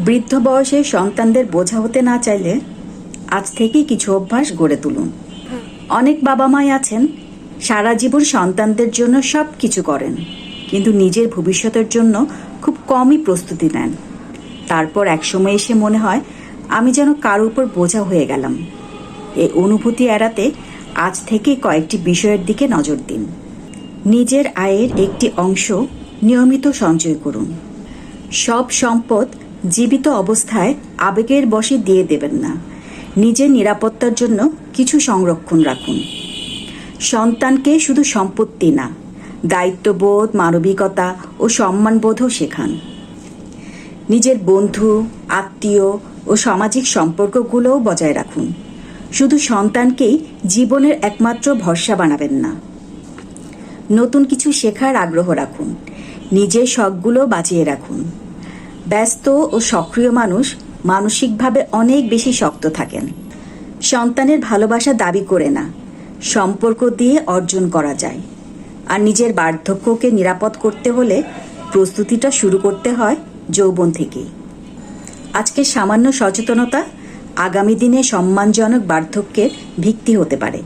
বৃদ্ধ বয়সে সন্তানদের বোঝা হতে না চাইলে আজ থেকেই কিছু অভ্যাস গড়ে তুলুন। অনেক বাবা মাই আছেন সারা জীবন সন্তানদের জন্য সব কিছু করেন, কিন্তু নিজের ভবিষ্যতের জন্য খুব কমই প্রস্তুতি নেন। তারপর একসময় এসে মনে হয় আমি যেন কারো উপর বোঝা হয়ে গেলাম। এই অনুভূতি এড়াতে আজ থেকে কয়েকটি বিষয়ের দিকে নজর দিন। নিজের আয়ের একটি অংশ নিয়মিত সঞ্চয় করুন। সব সম্পদ জীবিত অবস্থায় আবেগের বশে দিয়ে দেবেন না। নিজের নিরাপত্তার জন্য কিছু সংরক্ষণ রাখুন। সন্তানকে শুধু সম্পত্তি না, দায়িত্ববোধ, মানবিকতা ও সম্মানবোধও শেখান। নিজের বন্ধু, আত্মীয় ও সামাজিক সম্পর্কগুলোও বজায় রাখুন। শুধু সন্তানকেই জীবনের একমাত্র ভরসা বানাবেন না। নতুন কিছু শেখার আগ্রহ রাখুন। নিজের শখগুলো বাঁচিয়ে রাখুন। ব্যস্ত ও সক্রিয় মানুষ মানসিকভাবে অনেক বেশি শক্ত থাকেন। সন্তানের ভালোবাসা দাবি করে না, সম্পর্ক দিয়ে অর্জন করা যায়। আর নিজের বার্ধক্যকে নিরাপদ করতে হলে প্রস্তুতিটা শুরু করতে হয় যৌবন থেকেই। আজকের সামান্য সচেতনতা আগামী দিনে সম্মানজনক বার্ধক্যের ভিত্তি হতে পারে।